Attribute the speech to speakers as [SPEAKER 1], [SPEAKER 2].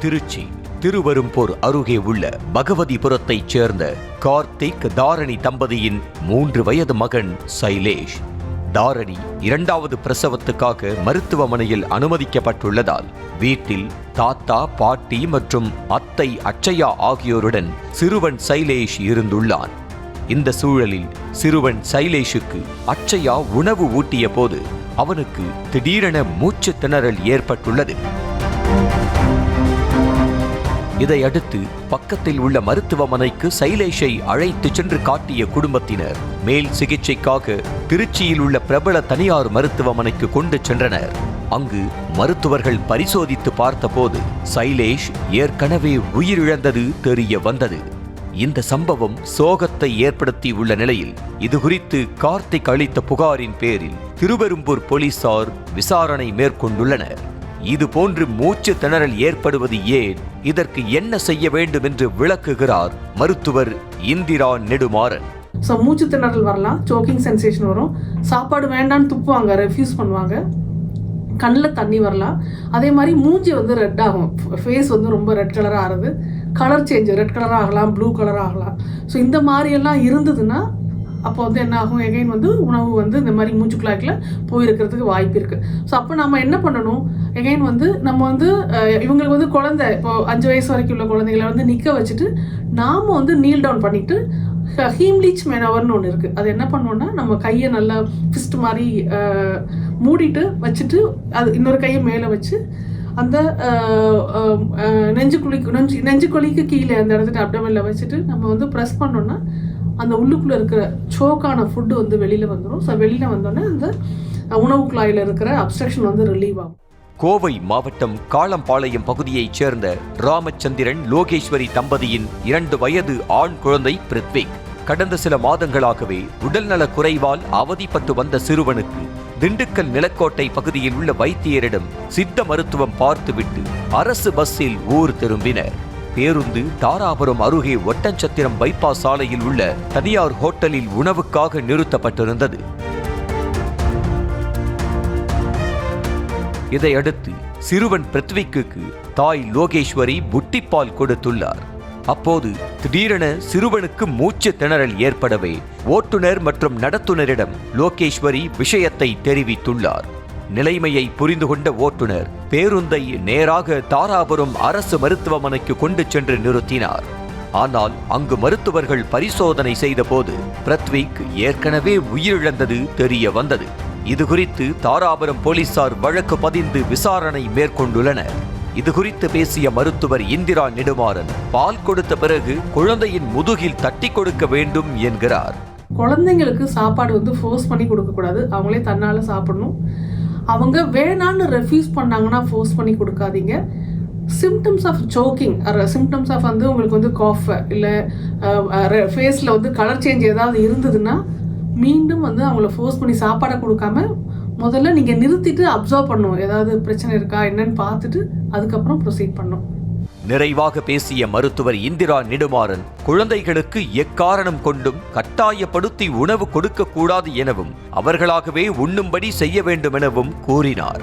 [SPEAKER 1] திருச்சி திருவெரும்பூர் அருகே உள்ள பகவதிபுரத்தைச் சேர்ந்த கார்த்திக் தாரணி தம்பதியின் 3 வயது மகன் சைலேஷ். தாரணி 2வது பிரசவத்துக்காக மருத்துவமனையில் அனுமதிக்கப்பட்டுள்ளதால் வீட்டில் தாத்தா, பாட்டி மற்றும் அத்தை அட்சயா ஆகியோருடன் சிறுவன் சைலேஷ் இருந்துள்ளான். இந்த சூழலில் சிறுவன் சைலேஷுக்கு அட்சயா உணவு ஊட்டிய போது அவனுக்கு திடீரென மூச்சு திணறல் ஏற்பட்டுள்ளது. இதையடுத்து பக்கத்தில் உள்ள மருத்துவமனைக்கு சைலேஷை அழைத்து சென்று காட்டிய குடும்பத்தினர் மேல் சிகிச்சைக்காக திருச்சியில் உள்ள பிரபல தனியார் மருத்துவமனைக்கு கொண்டு சென்றனர். அங்கு மருத்துவர்கள் பரிசோதித்து பார்த்தபோது சைலேஷ் ஏற்கனவே உயிரிழந்தது தெரிய வந்தது. இந்த சம்பவம் சோகத்தை ஏற்படுத்தி உள்ள நிலையில் இதுகுறித்து கார்த்திக் அளித்த புகாரின் பேரில் திருவெரும்பூர் போலீசார் விசாரணை மேற்கொண்டுள்ளனர். இதுபோன்று மூச்சு திணறல் ஏற்படுவது ஏன், இதற்கு என்ன செய்ய வேண்டும் என்று விளக்குகிறார் மருத்துவர் இந்திரா நெடுமாறன்.
[SPEAKER 2] மூச்சு திணறல் வரலாம், சோக்கிங் சென்சேஷன் வரும், சாப்பாடு வேண்டான்னு துப்புவாங்க, ரெஃப்யூஸ் பண்ணுவாங்க, கண்ணில் தண்ணி வரலாம், அதே மாதிரி மூஞ்சி வந்து ரெட் ஆகும், ஃபேஸ் வந்து ரொம்ப ரெட் கலராக ஆகுது, கலர் சேஞ்ச் ரெட் கலராக ஆகலாம், ப்ளூ கலராக ஆகலாம். ஸோ இந்த மாதிரியெல்லாம் இருந்ததுன்னா அப்போ வந்து என்ன ஆகும், எகைன் வந்து உணவு வந்து இந்த மாதிரி மூச்சு குழாய்க்குள்ள போயிருக்கிறதுக்கு வாய்ப்பு இருக்குது. ஸோ அப்போ நம்ம என்ன பண்ணணும், எகைன் வந்து நம்ம வந்து இவங்களுக்கு வந்து குழந்தை இப்போ 5 வயசு வரைக்கும் உள்ள குழந்தைகளை வந்து நிற்க வச்சுட்டு நாம் வந்து நீல் டவுன் பண்ணிவிட்டு ஹீம்லீச் மேனவர்னு ஒன்று இருக்குது. அது என்ன பண்ணோன்னா நம்ம கையை நல்லா ஃபிஸ்ட் மாதிரி மூடிட்டு வச்சுட்டு அது இன்னொரு கையை மேலே வச்சு அந்த நெஞ்சுக்குழிக்கு கீழே அந்த இடத்துல அப்டமனில் வச்சுட்டு நம்ம வந்து ப்ரெஸ் பண்ணோன்னா அந்த உள்ளுக்குள்ளே இருக்கிற சோக்கான ஃபுட்டு வந்து வெளியில் வந்துடும். ஸோ வெளியில் வந்தோடனே அந்த உணவு குழாயில் இருக்கிற அப்ஸ்ட்ரக்ஷன் வந்து ரிலீவ் ஆகும்.
[SPEAKER 1] கோவை மாவட்டம் காளம்பாளையம் பகுதியைச் சேர்ந்த ராமச்சந்திரன் லோகேஸ்வரி தம்பதியின் 2 வயது ஆண் குழந்தை பிரித்விக். கடந்த சில மாதங்களாகவே உடல்நலக் குறைவால் அவதிப்பட்டு வந்த சிறுவனுக்கு திண்டுக்கல் நிலக்கோட்டை பகுதியில் உள்ள வைத்தியரிடம் சித்த மருத்துவம் பார்த்துவிட்டு அரசு பஸ்ஸில் ஊர் திரும்பினர். பேருந்து தாராபுரம் அருகே ஒட்டன்சத்திரம் பைபாஸ் சாலையில் உள்ள தனியார் ஹோட்டலில் உணவுக்காக நிறுத்தப்பட்டிருந்தது. இதையடுத்து சிறுவன் பிரித்விக்கு தாய் லோகேஸ்வரி புட்டிப்பால் கொடுத்துள்ளார். அப்போது திடீரென சிறுவனுக்கு மூச்சு திணறல் ஏற்படவே ஓட்டுநர் மற்றும் நடத்துனரிடம் லோகேஸ்வரி விஷயத்தை தெரிவித்துள்ளார். நிலைமையை புரிந்து கொண்ட ஓட்டுநர் பேருந்தை நேராக தாராபுரம் அரசு மருத்துவமனைக்கு கொண்டு சென்று நிறுத்தினார். ஆனால் அங்கு மருத்துவர்கள் பரிசோதனை செய்தபோது பிரித்விக் ஏற்கனவே உயிரிழந்தது தெரிய வந்தது. இதுகுறித்து தாராபுரம் போலீசார் வழக்கு பதிந்து விசாரணை மேற்கொண்டுள்ளனர். இதுகுறித்து பேசிய மருத்துவர் இந்திரா நெடுமாறன் பால் கொடுத்த பிறகு குழந்தையின் முதுகில் தட்டி கொடுக்க வேண்டும் என்கிறார்.
[SPEAKER 2] குழந்தைங்களுக்கு சாப்பாடு வந்து ஃபோர்ஸ் பண்ணி கொடுக்கக்கூடாது, அவங்களே தன்னால் சாப்பிடணும். அவங்க வேணான்னு ரெஃப்யூஸ் பண்ணாங்கன்னா ஃபோர்ஸ் பண்ணி கொடுக்காதீங்க. Symptoms of choking symptoms of வந்து உங்களுக்கு வந்து காஃப் இல்லை ஃபேஸில் வந்து கலர் சேஞ்ச் ஏதாவது இருந்ததுன்னா மீண்டும் வந்து அவங்கள ஃபோர்ஸ் பண்ணி சாப்பாடை கொடுக்காம முதல்ல நீங்கள் நிறுத்திட்டு அப்சர்வ் பண்ணணும், ஏதாவது பிரச்சனை இருக்கா என்னன்னு பார்த்துட்டு அதுக்கப்புறம் ப்ரொசீட் பண்ணணும்.
[SPEAKER 1] நிறைவாக பேசிய மருத்துவர் இந்திரா நெடுமாறன் குழந்தைகளுக்கு எக்காரணம் கொண்டும் கட்டாயப்படுத்தி உணவு கொடுக்க கூடாது எனவும் அவர்களாகவே உண்ணும்படி செய்ய வேண்டும் எனவும் கூறினார்.